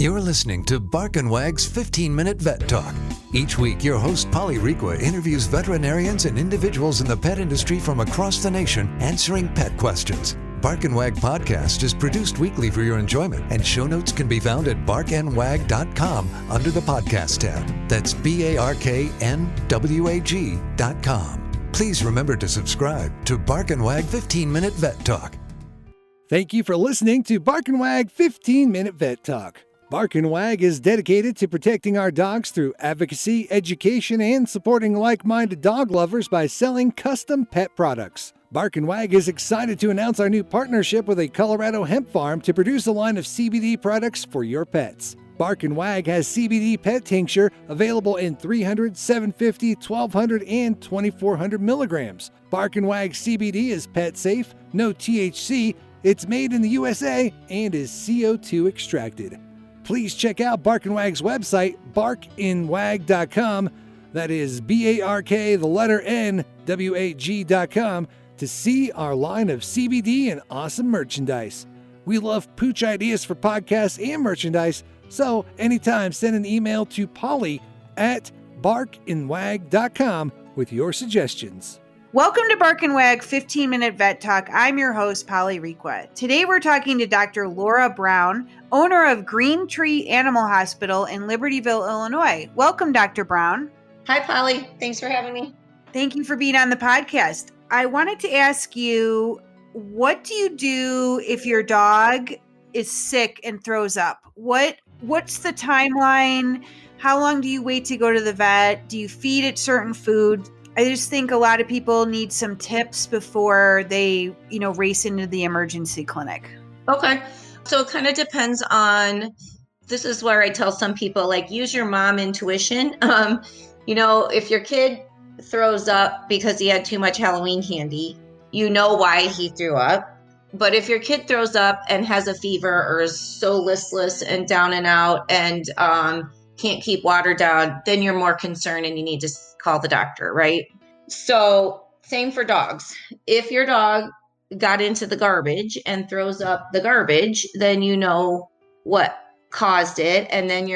You're listening to Bark and Wag's 15-Minute Vet Talk. Each week, your host, Polly Requa, interviews veterinarians and individuals in the pet industry from across the nation answering pet questions. Bark and Wag podcast is produced weekly for your enjoyment, and show notes can be found at barkandwag.com under the podcast tab. That's BARKNWAG.com. Please remember to subscribe to Bark and Wag 15-Minute Vet Talk. Thank you for listening to Bark and Wag 15-Minute Vet Talk. Bark and Wag is dedicated to protecting our dogs through advocacy, education, and supporting like-minded dog lovers by selling custom pet products. Bark and Wag is excited to announce our new partnership with a Colorado hemp farm to produce a line of CBD products for your pets. Bark and Wag has CBD pet tincture available in 300, 750, 1200, and 2400 milligrams. Bark and Wag CBD is pet safe, no THC, it's made in the USA, and is CO2 extracted. Please check out Bark and Wag's website, barkandwag.com. That is BARK, to see our line of CBD and awesome merchandise. We love pooch ideas for podcasts and merchandise, so anytime send an email to Polly at barkandwag.com with your suggestions. Welcome to Bark and Wag 15-Minute Vet Talk. I'm your host, Polly Requa. Today we're talking to Dr. Laura Brown, owner of Green Tree Animal Hospital in Libertyville, Illinois. Welcome, Dr. Brown. Hi, Polly. Thanks for having me. Thank you for being on the podcast. I wanted to ask you, what do you do if your dog is sick and throws up? What's the timeline? How long do you wait to go to the vet? Do you feed it certain food? I just think a lot of people need some tips before they, race into the emergency clinic. Okay. So it kind of depends on, this is where I tell some people, use your mom intuition. If your kid throws up because he had too much Halloween candy, you know why he threw up. But if your kid throws up and has a fever or is so listless and down and out and can't keep water down, then you're more concerned and you need to call the doctor, right? So same for dogs. If your dog got into the garbage and throws up the garbage, then you know what caused it. And then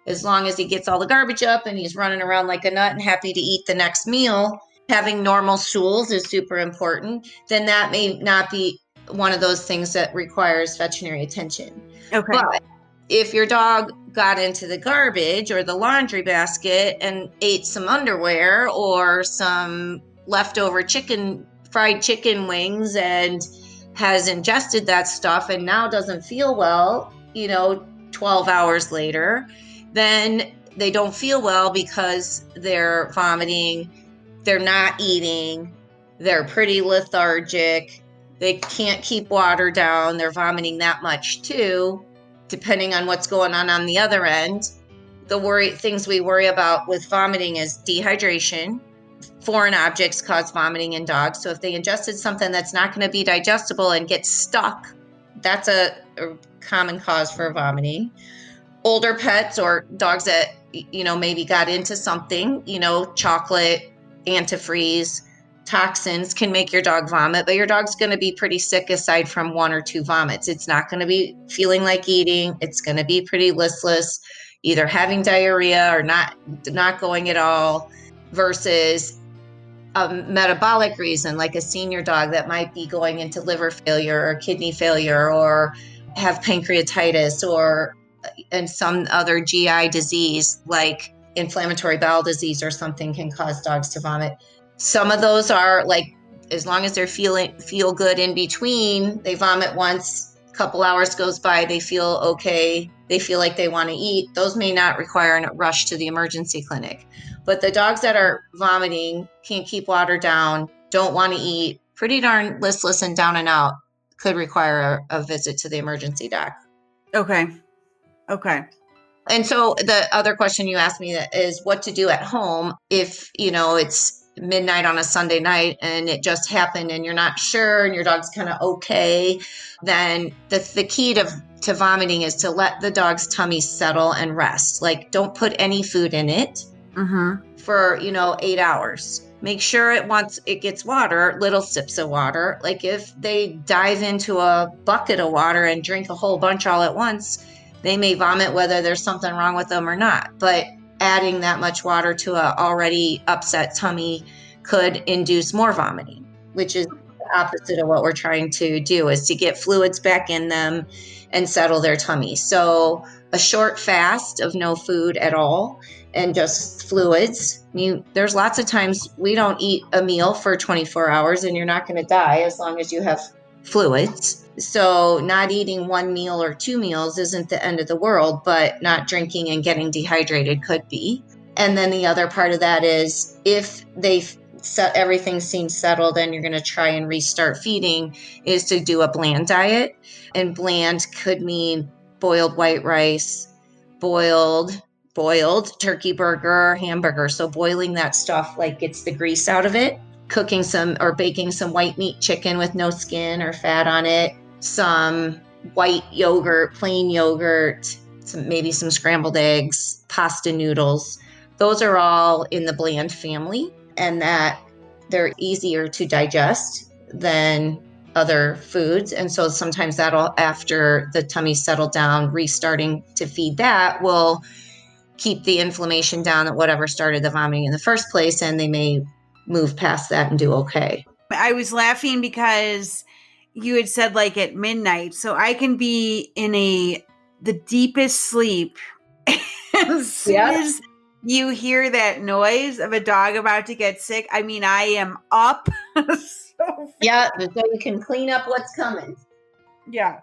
as long as he gets all the garbage up and he's running around like a nut and happy to eat the next meal, having normal stools is super important. Then that may not be one of those things that requires veterinary attention. Okay. But if your dog got into the garbage or the laundry basket and ate some underwear or some leftover fried chicken wings and has ingested that stuff and now doesn't feel well, 12 hours later, then they don't feel well because they're vomiting, they're not eating, they're pretty lethargic, they can't keep water down, they're vomiting that much too. Depending on what's going on the other end. The things we worry about with vomiting is dehydration. Foreign objects cause vomiting in dogs. So if they ingested something that's not going to be digestible and get stuck, that's a common cause for vomiting. Older pets or dogs that, maybe got into something, chocolate, antifreeze, toxins can make your dog vomit, but your dog's going to be pretty sick aside from one or two vomits. It's not going to be feeling like eating. It's going to be pretty listless, either having diarrhea or not going at all, versus a metabolic reason, like a senior dog that might be going into liver failure or kidney failure or have pancreatitis and some other GI disease like inflammatory bowel disease or something can cause dogs to vomit. Some of those are as long as they're feel good in between, they vomit once, a couple hours goes by, they feel okay, they feel like they want to eat. Those may not require a rush to the emergency clinic. But the dogs that are vomiting, can't keep water down, don't want to eat, pretty darn listless and down and out, could require a visit to the emergency doc. Okay. And so the other question you asked me is what to do at home if, it's midnight on a Sunday night and it just happened and you're not sure and your dog's kind of okay. Then the key to vomiting is to let the dog's tummy settle and rest. Don't put any food in it for, 8 hours. Make sure once it gets water, little sips of water. If they dive into a bucket of water and drink a whole bunch all at once, They may vomit whether there's something wrong with them or not, but adding that much water to a already upset tummy could induce more vomiting, which is the opposite of what we're trying to do, is to get fluids back in them and settle their tummy. So a short fast of no food at all and just fluids. There's lots of times we don't eat a meal for 24 hours and you're not going to die as long as you have fluids. So not eating one meal or two meals isn't the end of the world, but not drinking and getting dehydrated could be. And then the other part of that is if everything seems settled and you're going to try and restart feeding, is to do a bland diet. And bland could mean boiled white rice, boiled turkey burger, hamburger. So boiling that stuff like gets the grease out of it. Cooking some or baking some white meat chicken with no skin or fat on it, some white yogurt, plain yogurt, maybe some scrambled eggs, pasta noodles. Those are all in the bland family, and that they're easier to digest than other foods. And so sometimes that'll, after the tummy settled down, restarting to feed that will keep the inflammation down at whatever started the vomiting in the first place, and they may move past that and do okay. I was laughing because you had said like at midnight, so I can be in the deepest sleep. As soon as you hear that noise of a dog about to get sick, I mean, I am up. So you can clean up what's coming. Yeah.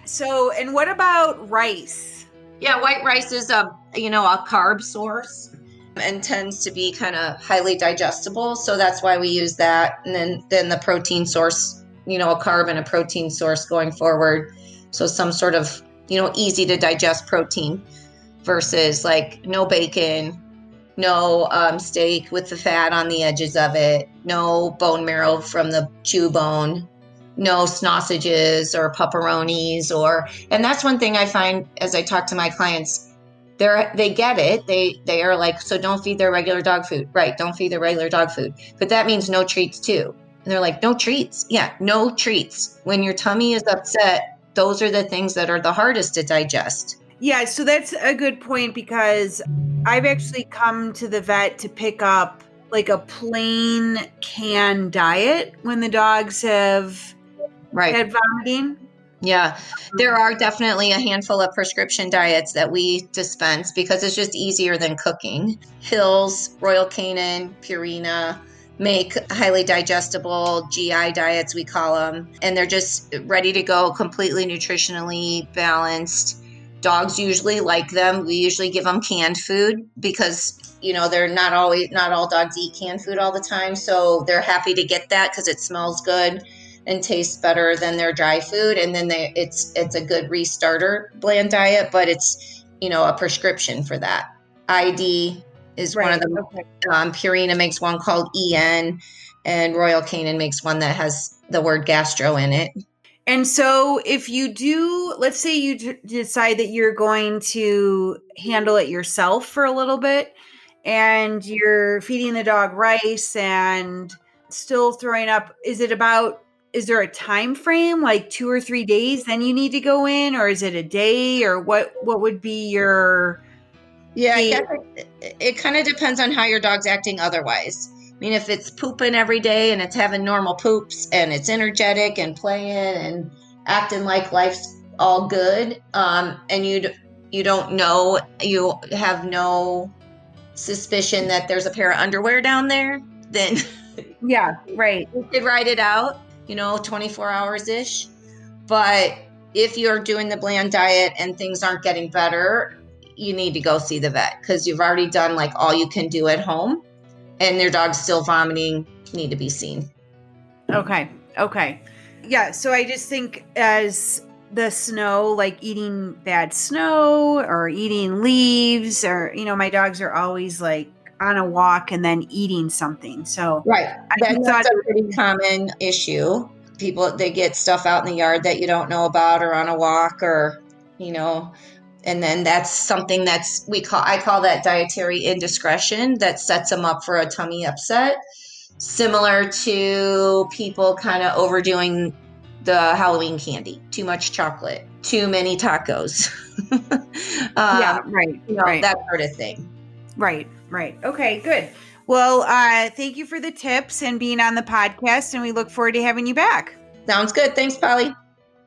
So, and what about rice? Yeah, white rice is a carb source and tends to be kind of highly digestible. So that's why we use that. And then the protein source, a carb and a protein source going forward. So some sort of, easy to digest protein versus like no bacon, no steak with the fat on the edges of it, no bone marrow from the chew bone, no sausages or pepperonis and that's one thing I find as I talk to my clients. They get it. They are like, so don't feed their regular dog food. Right. Don't feed their regular dog food. But that means no treats too. And they're like, no treats. Yeah, no treats. When your tummy is upset, those are the things that are the hardest to digest. Yeah. So that's a good point, because I've actually come to the vet to pick up like a plain canned diet when the dogs have had vomiting. Yeah, there are definitely a handful of prescription diets that we dispense because it's just easier than cooking. Hills, Royal Canin, Purina make highly digestible GI diets, we call them, and they're just ready to go, completely nutritionally balanced. Dogs usually like them. We usually give them canned food because, they're not all dogs eat canned food all the time. So they're happy to get that because it smells good and tastes better than their dry food. And then it's a good restarter bland diet, but it's, a prescription for that. ID is one of them. Okay. Purina makes one called EN, and Royal Canin makes one that has the word gastro in it. And so if you do, let's say you decide that you're going to handle it yourself for a little bit, and you're feeding the dog rice and still throwing up, is there a time frame, like 2 or 3 days, then you need to go in, or is it a day, or what would be your... Yeah, I guess it kind of depends on how your dog's acting otherwise. I mean, if it's pooping every day and it's having normal poops and it's energetic and playing and acting like life's all good, and you don't know, you have no suspicion that there's a pair of underwear down there, then yeah, right, you could ride it out, 24 hours-ish. But if you're doing the bland diet and things aren't getting better, you need to go see the vet because you've already done like all you can do at home and your dog's still vomiting, need to be seen. Okay. Yeah, so I just think as the snow, like eating bad snow or eating leaves, or, my dogs are always like on a walk and then eating something. So right. That's a pretty common issue. People, they get stuff out in the yard that you don't know about, or on a walk, or, and then that's something I call that dietary indiscretion that sets them up for a tummy upset. Similar to people kind of overdoing the Halloween candy, too much chocolate, too many tacos. That sort of thing. Right. Okay, good. Well, thank you for the tips and being on the podcast, and we look forward to having you back. Sounds good. Thanks, Polly.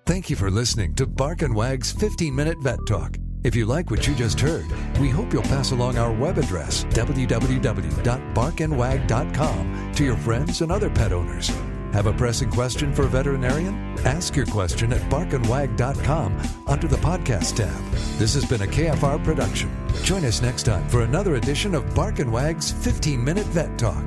Thank you for listening to Bark and Wag's 15-Minute Vet Talk. If you like what you just heard, we hope you'll pass along our web address, www.barkandwag.com, to your friends and other pet owners. Have a pressing question for a veterinarian? Ask your question at barkandwag.com under the podcast tab. This has been a KFR production. Join us next time for another edition of Bark and Wag's 15-Minute Vet Talk.